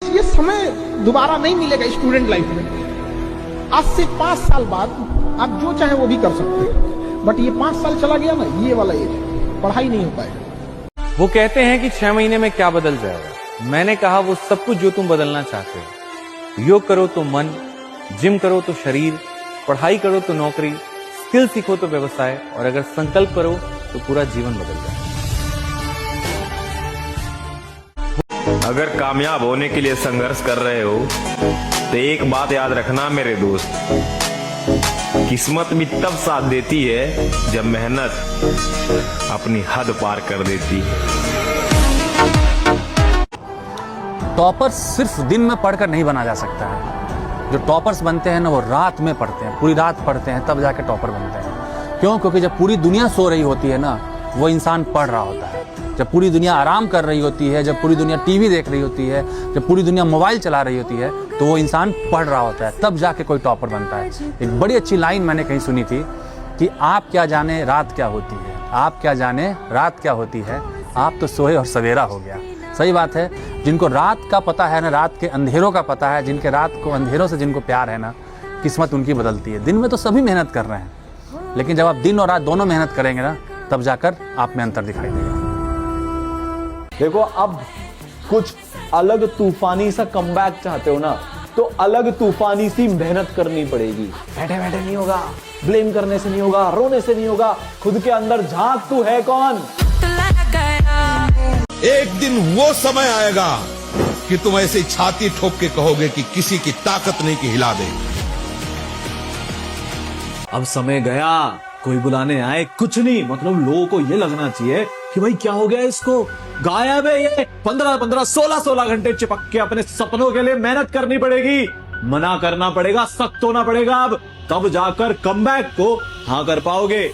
ये समय दोबारा नहीं मिलेगा स्टूडेंट लाइफ में। आज से 5 साल बाद आप जो चाहे वो भी कर सकते हैं, बट ये 5 साल चला गया ना, ये वाला एज पढ़ाई नहीं हो पाएगा। वो कहते हैं कि 6 महीने में क्या बदल जाएगा। मैंने कहा वो सब कुछ जो तुम बदलना चाहते हो। योग करो तो मन, जिम करो तो शरीर, पढ़ाई करो तो नौकरी, स्किल सीखो तो व्यवसाय, और अगर संकल्प करो तो पूरा जीवन बदल जाए। अगर कामयाब होने के लिए संघर्ष कर रहे हो तो एक बात याद रखना मेरे दोस्त, किस्मत भी तब साथ देती है जब मेहनत अपनी हद पार कर देती है। टॉपर सिर्फ दिन में पढ़कर नहीं बना जा सकता है। जो टॉपर्स बनते हैं ना, वो रात में पढ़ते हैं, पूरी रात पढ़ते हैं, तब जाके टॉपर बनते हैं। क्यों? क्योंकि जब पूरी दुनिया सो रही होती है ना, वो इंसान पढ़ रहा होता है। जब पूरी दुनिया आराम कर रही होती है, जब पूरी दुनिया टीवी देख रही होती है, जब पूरी दुनिया मोबाइल चला रही होती है, तो वो इंसान पढ़ रहा होता है, तब जाके कोई टॉपर बनता है। एक बड़ी अच्छी लाइन मैंने कहीं सुनी थी कि आप क्या जाने रात क्या होती है, आप क्या जाने रात क्या होती है, आप तो सोए और सवेरा हो गया। सही बात है। जिनको रात का पता है ना, रात के अंधेरों का पता है, जिनके रात को अंधेरों से जिनको प्यार है ना, किस्मत उनकी बदलती है। दिन में तो सभी मेहनत कर रहे हैं, लेकिन जब आप दिन और रात दोनों मेहनत करेंगे ना, तब जाकर आप में अंतर दिखाई देगा। देखो, अब कुछ अलग तूफानी सा कमबैक चाहते हो ना, तो अलग तूफानी सी मेहनत करनी पड़ेगी। बैठे बैठे नहीं होगा, ब्लेम करने से नहीं होगा, रोने से नहीं होगा। खुद के अंदर झांक, तू है कौन। एक दिन वो समय आएगा कि तुम ऐसे छाती ठोक के कहोगे कि किसी की ताकत नहीं कि हिला दे। अब समय गया, कोई बुलाने आए कुछ नहीं, मतलब लोगों को ये लगना चाहिए कि भाई क्या हो गया इसको, गायब है ये। 15-15, 16-16 घंटे चिपक के अपने सपनों के लिए मेहनत करनी पड़ेगी, मना करना पड़ेगा, सख्त होना पड़ेगा। अब तब जाकर कमबैक को हाँ कर पाओगे।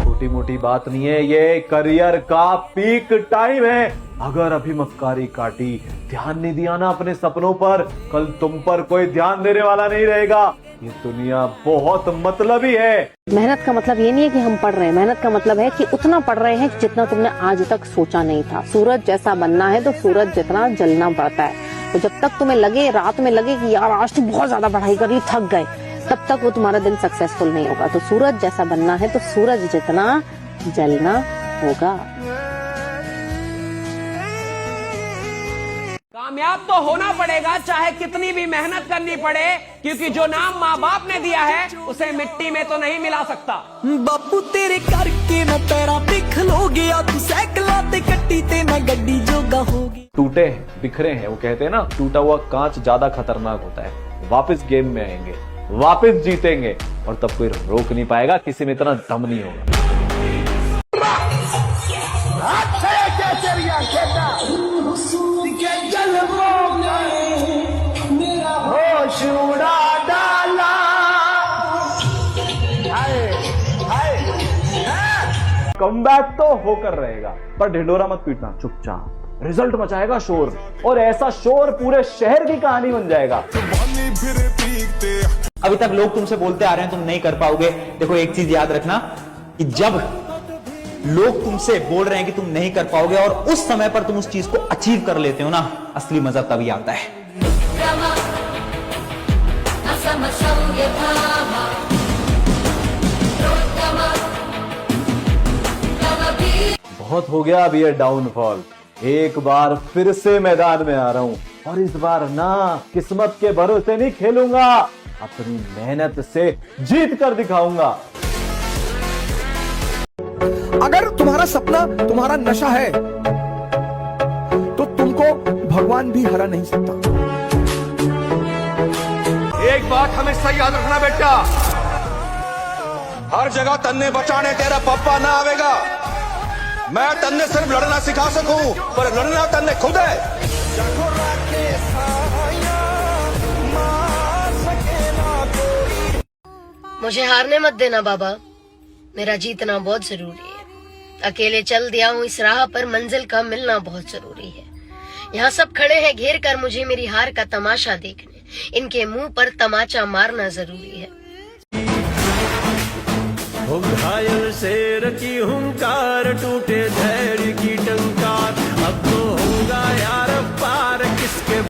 छोटी मोटी बात नहीं है, ये करियर का पीक टाइम है। अगर अभी मक्कारी काटी, ध्यान नहीं दिया ना अपने सपनों पर, कल तुम पर कोई ध्यान देने वाला नहीं रहेगा। ये दुनिया बहुत मतलबी है। मेहनत का मतलब ये नहीं है कि हम पढ़ रहे हैं, मेहनत का मतलब है कि उतना पढ़ रहे हैं जितना तुमने आज तक सोचा नहीं था। सूरज जैसा बनना है तो सूरज जितना जलना पड़ता है। तो जब तक तुम्हें लगे, रात में लगे कि यार आज तो बहुत ज्यादा पढ़ाई कर ली, थक गए, तब तक वो तुम्हारा दिन सक्सेसफुल नहीं होगा। तो सूरज जैसा बनना है तो सूरज जितना जलना होगा। कामयाब तो होना पड़ेगा, चाहे कितनी भी मेहनत करनी पड़े, क्योंकि जो नाम माँ बाप ने दिया है उसे मिट्टी में तो नहीं मिला सकता। बापू तेरे करके मैं पैरा दिख लो गया, तू साइकिल ते कट्टी ते मैं गड्डी जोगा होगी। टूटे बिखरे हैं, वो कहते हैं ना, टूटा हुआ कांच ज्यादा खतरनाक होता है। वापस गेम में आएंगे, वापस जीतेंगे, और तब कोई रोक नहीं पाएगा, किसी में इतना दम नहीं होगा। कमबैक तो होकर रहेगा, पर ढिंडोरा मत पीटना, चुपचाप। रिजल्ट मचाएगा शोर, और ऐसा शोर पूरे शहर की कहानी बन जाएगा। अभी तक लोग तुमसे बोलते आ रहे हैं तुम नहीं कर पाओगे। देखो, एक चीज याद रखना कि जब लोग तुमसे बोल रहे हैं कि तुम नहीं कर पाओगे और उस समय पर तुम उस चीज को अचीव कर लेते हो ना, असली मजा तभी आता है। बहुत हो गया अब ये डाउनफॉल। एक बार फिर से मैदान में आ रहा हूं, और इस बार ना किस्मत के भरोसे नहीं खेलूंगा, अपनी मेहनत से जीत कर दिखाऊंगा। अगर तुम्हारा सपना तुम्हारा नशा है तो तुमको भगवान भी हरा नहीं सकता। एक बात हमेशा याद रखना बेटा, हर जगह तन्ने बचाने तेरा पप्पा ना आवेगा। मैं तन्ने सिर्फ लड़ना सिखा सकूं, पर लड़ना तन्ने खुद है। मुझे हारने मत देना बाबा, मेरा जीतना बहुत जरूरी है। अकेले चल दिया हूँ इस राह पर, मंजिल का मिलना बहुत जरूरी है। यहाँ सब खड़े हैं घेर कर मुझे मेरी हार का तमाशा देखने, इनके मुंह पर तमाचा मारना जरूरी है। घायल शेर की हुंकार, टूटे धैर्य की टंकार, अब तो होगा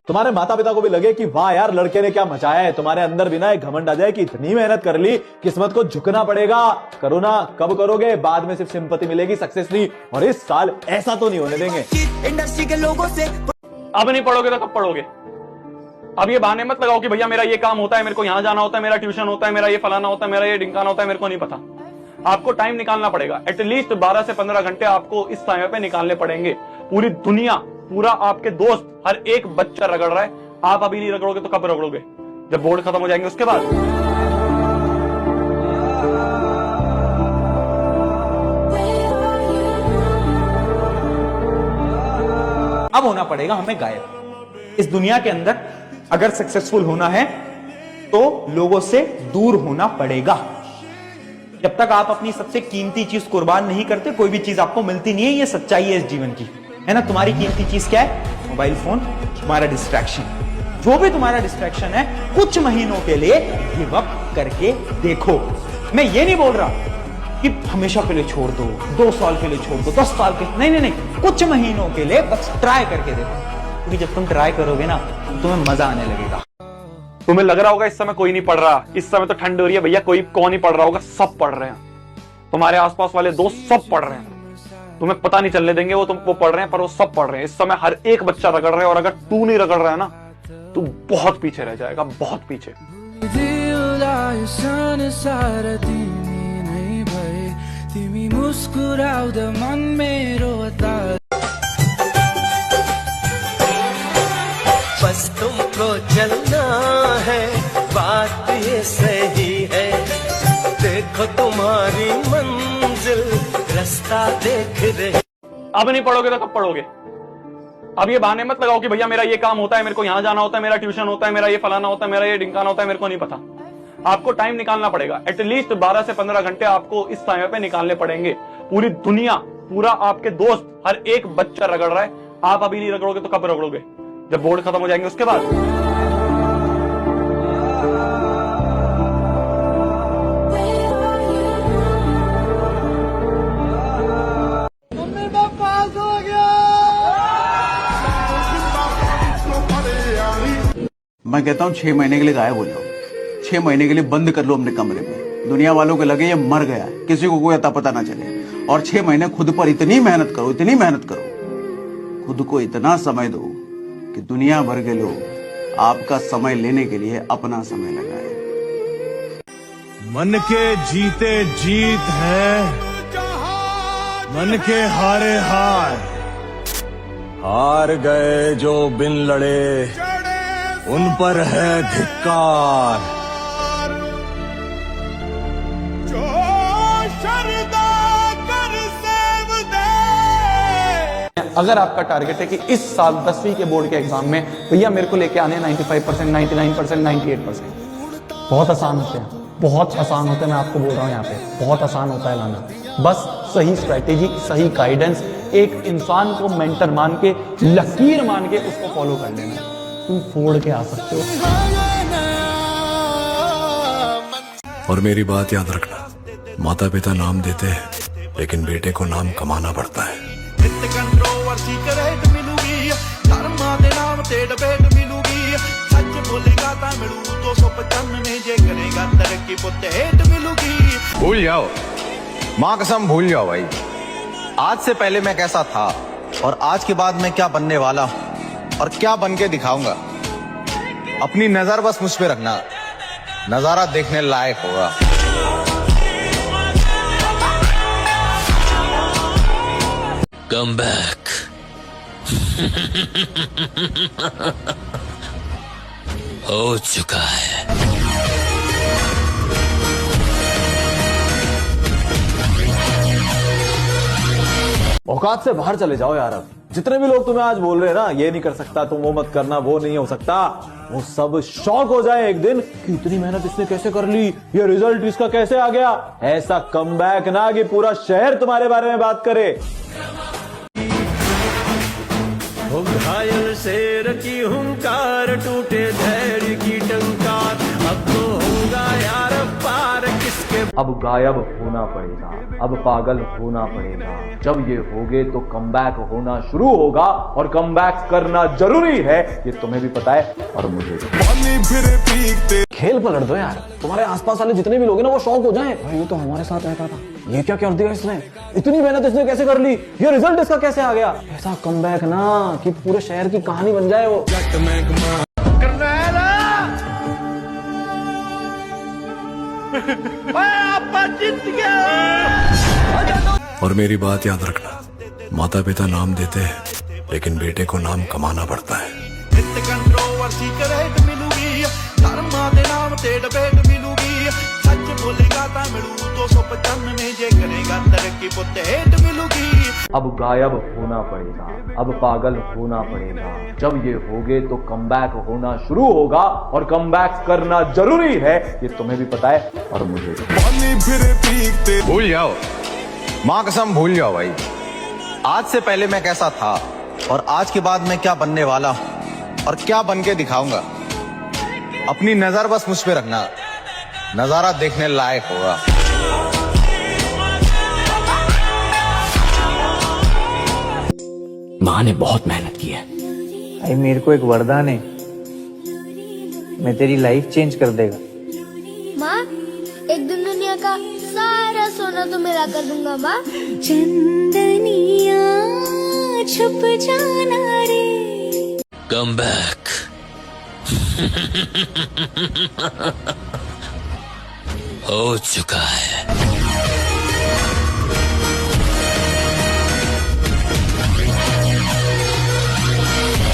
तुम्हारे माता पिता को भी लगे कि वाह यार लड़के ने क्या मचाया है, तुम्हारे अंदर भी ना एक घमंड आ जाए कि इतनी मेहनत कर ली, किस्मत को झुकना पड़ेगा। करो ना, कब करोगे? बाद में सिर्फ सिंपैथी मिलेगी, सक्सेस नहीं। और इस साल ऐसा तो नहीं होने देंगे। इंडस्ट्री के लोगों से अब नहीं पढ़ोगे तो कब पढ़ोगे? अब ये बहाने मत लगाओ कि भैया मेरा ये काम होता है, मेरे को यहां जाना होता है, मेरा ट्यूशन होता है, मेरा ये फलाना होता है, मेरा ये ढिंकाना होता है, मेरे को नहीं पता। आपको टाइम निकालना पड़ेगा, एटलीस्ट 12 से 15 घंटे आपको इस समय पे निकालने पड़ेंगे। पूरी दुनिया, पूरा आपके दोस्त, हर एक बच्चा रगड़ रहा है, आप अभी नहीं रगड़ोगे तो कब रगड़ोगे? जब बोर्ड खत्म हो जाएंगे उसके बाद। अब होना पड़ेगा हमें गायब। इस दुनिया के अंदर अगर सक्सेसफुल होना है तो लोगों से दूर होना पड़ेगा। जब तक आप अपनी सबसे कीमती चीज कुर्बान नहीं करते, कोई भी चीज आपको मिलती नहीं है। ये सच्चाई है इस जीवन की, है ना। तुम्हारी कीमती चीज क्या है? मोबाइल फोन, तुम्हारा डिस्ट्रैक्शन। जो भी तुम्हारा डिस्ट्रैक्शन है, कुछ महीनों के लिए गिव अप करके देखो। मैं ये नहीं बोल रहा कि हमेशा के लिए छोड़ दो, 2 साल के लिए छोड़ दो, 10 साल के, नहीं, कुछ महीनों के लिए बस ट्राई करके देखो। क्योंकि जब तुम ट्राई करोगे ना, तुम्हें मजा आने लगेगा। तुम्हें लग रहा होगा इस समय कोई नहीं पढ़ रहा, इस समय तो ठंड हो रही है भैया, कोई कौन नहीं पढ़ रहा होगा? सब पढ़ रहे हैं। तुम्हारे आसपास वाले दोस्त सब पढ़ रहे हैं, तुम्हें पता नहीं चलने देंगे वो तुमको पढ़ रहे हैं, पर वो सब पढ़ रहे हैं। इस समय हर एक बच्चा रगड़ रहा है, और अगर तू नहीं रगड़ रहा है ना, तू बहुत पीछे रह जाएगा, बहुत पीछे। बस तुमको चलना है, बात ये सही है। देखो तुम्हारी मंजिल, रास्ता देख रहे। अब नहीं पढ़ोगे तो कब पढ़ोगे? अब ये बहाने मत लगाओ कि भैया मेरा ये काम होता है, मेरे को यहां जाना होता है, मेरा ट्यूशन होता है, मेरा ये फलाना होता है, मेरा ये ढिंकाना होता है, मेरे को नहीं पता। आपको टाइम निकालना पड़ेगा, एटलीस्ट 12 से 15 घंटे आपको इस समय पे निकालने पड़ेंगे। पूरी दुनिया, पूरा आपके दोस्त, हर एक बच्चा रगड़ रहा है, आप अभी नहीं रगड़ोगे तो कब रगड़ोगे? जब बोर्ड खत्म हो जाएंगे उसके बाद। मैं कहता हूँ 6 महीने के लिए गायब हो जाओ, 6 महीने के लिए बंद कर लो अपने कमरे में। दुनिया वालों को लगे ये मर गया है, किसी को कोई अता पता ना चले। और 6 महीने खुद पर इतनी मेहनत करो, इतनी मेहनत करो, खुद को इतना समय दो कि दुनिया भर के लोग आपका समय लेने के लिए अपना समय लगाए। मन के जीते जीत है, मन के हारे हार। हार गए जो बिन लड़े, उन पर है धिक्कार। अगर आपका टारगेट है कि इस साल 10वीं के बोर्ड के एग्जाम में भैया मेरे को लेके आने 95%, 99%, 98%, बहुत आसान होते हैं, बहुत आसान होते हैं। मैं आपको बोल रहा हूँ यहाँ पे बहुत आसान होता है लाना। बस सही स्ट्रेटेजी, सही गाइडेंस, एक इंसान को मेंटर मान के, लकीर मान के उसको फॉलो कर लेना, तुम फोड़ के आ सकते हो। और मेरी बात याद रखना, माता पिता नाम देते हैं, लेकिन बेटे को नाम कमाना पड़ता है। कंट्रोवर्सी करेट मिलूगी, धर्मा दे नाम ते डिबेट मिलूगी। सच बोलेगा ता मिलू 295, जे करेगा तरक्की पुत्ते हेट मिलूगी। भूल जाओ, माँ कसम भूल जाओ भाई। आज से पहले मैं कैसा था और आज के बाद मैं क्या बनने वाला हूँ और क्या बन के दिखाऊंगा। अपनी नजर बस मुझ पे रखना, नजारा देखने लायक होगा। Come back. हो चुका है। औकात से बाहर चले जाओ यार। अब जितने भी लोग तुम्हें आज बोल रहे हैं ना, ये नहीं कर सकता, तुम वो मत करना, वो नहीं हो सकता, वो सब शौक हो जाए एक दिन कि इतनी मेहनत इसने कैसे कर ली, ये रिजल्ट इसका कैसे आ गया। ऐसा कमबैक ना कि पूरा शहर तुम्हारे बारे में बात करे। घायल शेर की हुंकार, टूटे धैर्य की टंकार। अब तो होगा यार पार, किसके अब गायब होना पड़ेगा, अब पागल होना पड़ेगा। जब ये होगे तो कमबैक होना शुरू होगा और कमबैक करना जरूरी है, ये तुम्हें भी पता है और मुझे भी। खेल पलट दो यार, तुम्हारे आसपास वाले जितने भी लोग हैं ना वो शौक हो जाएं। भाई ये तो हमारे साथ रहता था, ये क्या कर दिया इसने, इतनी मेहनत इसने कैसे कर ली, ये रिजल्ट इसका कैसे आ गया। ऐसा कमबैक ना कि पूरे शहर की कहानी बन जाए वो। और मेरी बात याद रखना, माता पिता नाम देते हैं लेकिन बेटे को नाम कमाना पड़ता है। कंट्रोवर्सी करेट मिलूगी, धर्मा दे नाम ते डिबेट मिलूगी, सच बोलेगा ता मिलू 295 जे करेगा तरक्की पुत हेट मिलूगी। अब गायब होना पड़ेगा, अब पागल होना पड़ेगा। जब ये होगे तो कमबैक होना शुरू होगा और कमबैक करना जरूरी है, ये तुम्हें भी पता है और मुझे भी। भूल जाओ, माँ कसम भूल जाओ भाई। आज से पहले मैं कैसा था और आज के बाद मैं क्या बनने वाला हूँ और क्या बन के दिखाऊंगा। अपनी नजर बस मुझ पे रखना, नजारा देखने लायक होगा। माँ ने बहुत मेहनत की है। भाई मेरे को एक वरदान है, मैं तेरी लाइफ चेंज कर देगा। माँ एक दिन दुनिया का सारा सोना तो मिला कर दूंगा माँ। चंदनिया छुप जाना रे। Come back. हो चुका है।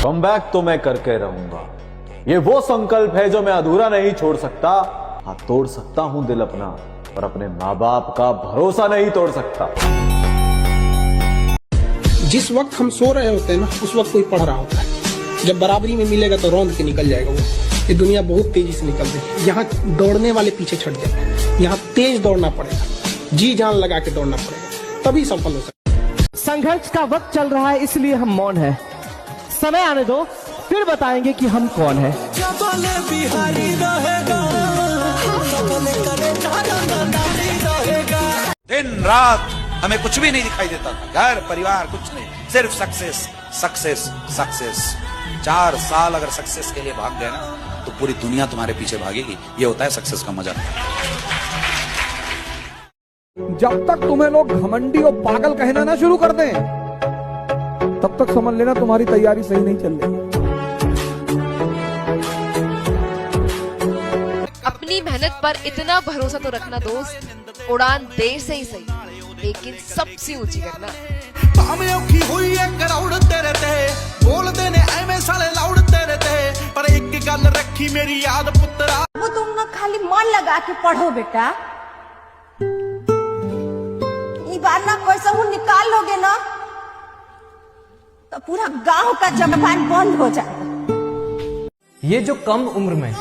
कमबैक तो मैं करके रहूंगा, ये वो संकल्प है जो मैं अधूरा नहीं छोड़ सकता। हाँ, तोड़ सकता हूं दिल अपना, पर अपने माँ बाप का भरोसा नहीं तोड़ सकता। जिस वक्त हम सो रहे होते हैं ना, उस वक्त कोई पढ़ रहा होता है। जब बराबरी में मिलेगा तो रौंद के निकल जाएगा वो। ये दुनिया बहुत तेजी से निकल रही है, यहाँ दौड़ने वाले पीछे छट जाते हैं। यहाँ तेज दौड़ना पड़ेगा, जी जान लगा के दौड़ना पड़ेगा, तभी सफल हो सकते। संघर्ष का वक्त चल रहा है, इसलिए हम मौन है। समय आने दो, फिर बताएंगे कि हम कौन है। दिन रात हमें कुछ भी नहीं दिखाई देता था, घर परिवार कुछ नहीं, सिर्फ सक्सेस सक्सेस सक्सेस। 4 साल अगर सक्सेस के लिए भाग गए ना तो पूरी दुनिया तुम्हारे पीछे भागेगी। ये होता है सक्सेस का मजा। जब तक तुम्हें लोग घमंडी और पागल कहना ना शुरू कर दें, तब तक समझ लेना तुम्हारी तैयारी सही नहीं चल रही। अपनी मेहनत पर इतना भरोसा तो रखना दोस्त, उड़ान देर से ही सही लेकिन सबसे ऊंची करना। भाਵੇਂ ਔਖੀ ਹੋਈ ਐ ਕਰਾਉੜ ਤੇਰੇ ਤੇ, ਬੋਲਦੇ ਨੇ ਐਵੇਂ ਸਾਲੇ ਲਾਉੜ ਤੇਰੇ ਤੇ, ਪਰ ਇੱਕ ਗੱਲ ਰੱਖੀ ਮੇਰੀ याद पुत्रा। वो तुम ना खाली मन लगा के पढ़ो बेटा, ये बार ना कोई सब निकाल लोगे ना तो पूरा गांव का जगपान बंद हो जाएगा। ये जो कम उम्र में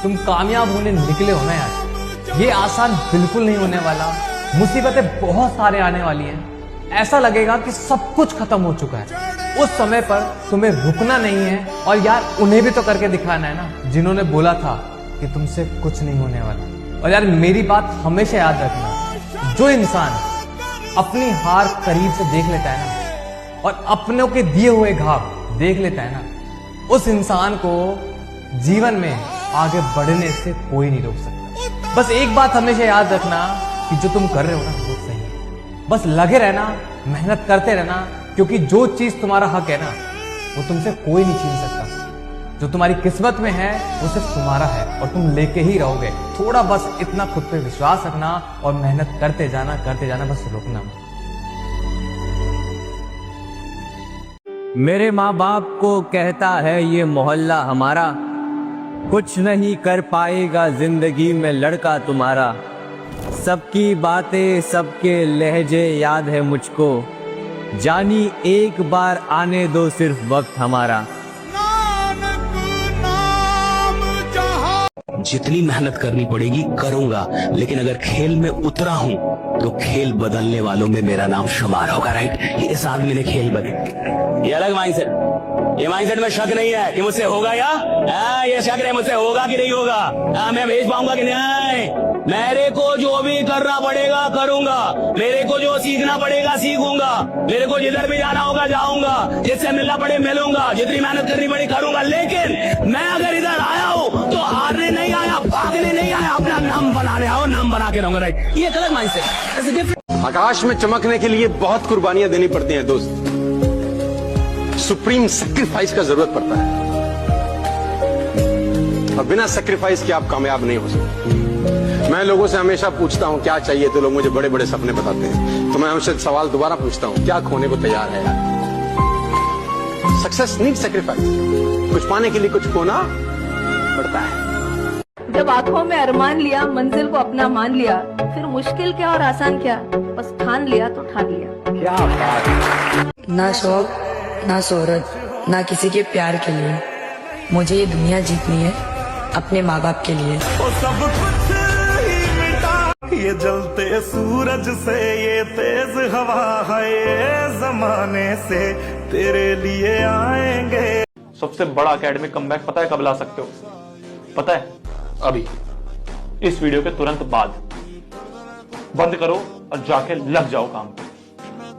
तुम कामयाब होने निकले हो ना यार, ये आसान बिल्कुल नहीं होने वाला। मुसीबतें बहुत सारे आने वाली हैं, ऐसा लगेगा कि सब कुछ खत्म हो चुका है। उस समय पर तुम्हें रुकना नहीं है और यार उन्हें भी तो करके दिखाना है ना, जिन्होंने बोला था कि तुमसे कुछ नहीं होने वाला। और यार मेरी बात हमेशा याद रखना, जो इंसान अपनी हार करीब से देख लेता है ना और अपनों के दिए हुए घाव देख लेता है ना, उस इंसान को जीवन में आगे बढ़ने से कोई नहीं रोक सकता। बस एक बात हमेशा याद रखना कि जो तुम कर रहे हो ना वो सही है। बस लगे रहना, मेहनत करते रहना, क्योंकि जो चीज तुम्हारा हक है ना वो तुमसे कोई नहीं छीन सकता। जो तुम्हारी किस्मत में है वो सिर्फ तुम्हारा है और तुम लेके ही रहोगे। थोड़ा बस इतना खुद पे विश्वास रखना और मेहनत करते जाना, बस रुकना मत। मेरे माँ बाप को कहता है ये मोहल्ला हमारा, कुछ नहीं कर पाएगा जिंदगी में लड़का तुम्हारा। सबकी बातें सबके लहजे याद है मुझको, जानी एक बार आने दो सिर्फ वक्त हमारा। जितनी मेहनत करनी पड़ेगी करूंगा, लेकिन अगर खेल में उतरा हूं तो खेल बदलने वालों में मेरा नाम शुमार होगा। राइट, ये इस आदमी ने खेल बदल, ये अलग माइंडसेट। ये माइंडसेट में शक नहीं है कि मुझसे होगा या ये शक है मुझसे होगा कि नहीं होगा, मैं भेज पाऊंगा कि नहीं। मेरे को जो भी करना पड़ेगा करूंगा, मेरे को जो सीखना पड़ेगा सीखूंगा, मेरे को जिधर भी जाना होगा जाऊंगा, जिससे मिलना पड़े मिलूंगा, जितनी मेहनत करनी पड़ी करूंगा। लेकिन मैं अगर इधर आया हूँ तो हारने नहीं आया, भागने नहीं आया, अपना नाम बनाने आओ, नाम बना के रहूंगा। राइट, ये गलत माइंडसेट। आकाश में चमकने के लिए बहुत कुर्बानियां देनी पड़ती हैं दोस्त, सुप्रीम सेक्रीफाइस का जरूरत पड़ता है, और बिना सेक्रीफाइस के आप कामयाब नहीं हो सकते। मैं लोगों से हमेशा पूछता हूं क्या चाहिए, तो लोग मुझे बड़े बड़े सपने बताते हैं, तो मैं उनसे सवाल दोबारा पूछता हूं, क्या खोने को तैयार है यार? सक्सेस नीड सेक्रीफाइस, कुछ पाने के लिए कुछ खोना पड़ता है। जब आंखों में अरमान लिया, मंजिल को अपना मान लिया, फिर मुश्किल क्या और आसान क्या, बस ठान लिया तो ठान लिया। क्या बात। ना शौक ना शोहरत ना किसी के प्यार के लिए, मुझे ये दुनिया जीतनी है अपने माँ बाप के लिए। सब कुछ ही मिटा, ये जलते सूरज से, ये तेज हवा है, ये जमाने से तेरे लिए आएंगे। सबसे बड़ा एकेडमिक कमबैक पता है कब ला सकते हो? पता है? अभी इस वीडियो के तुरंत बाद। बंद करो और जाके लग जाओ काम पे।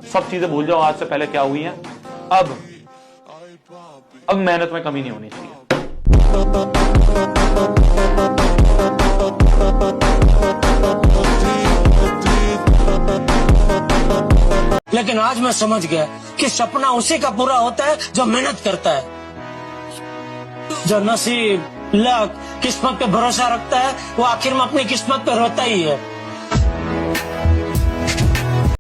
सब चीजें भूल जाओ आज से पहले क्या हुई हैं। अब मेहनत में कमी नहीं होनी चाहिए। लेकिन आज मैं समझ गया कि सपना उसी का पूरा होता है जो मेहनत करता है, जो नसीब, लक, किस्मत पे भरोसा रखता है, वो आखिर में अपनी किस्मत पे रोता ही है।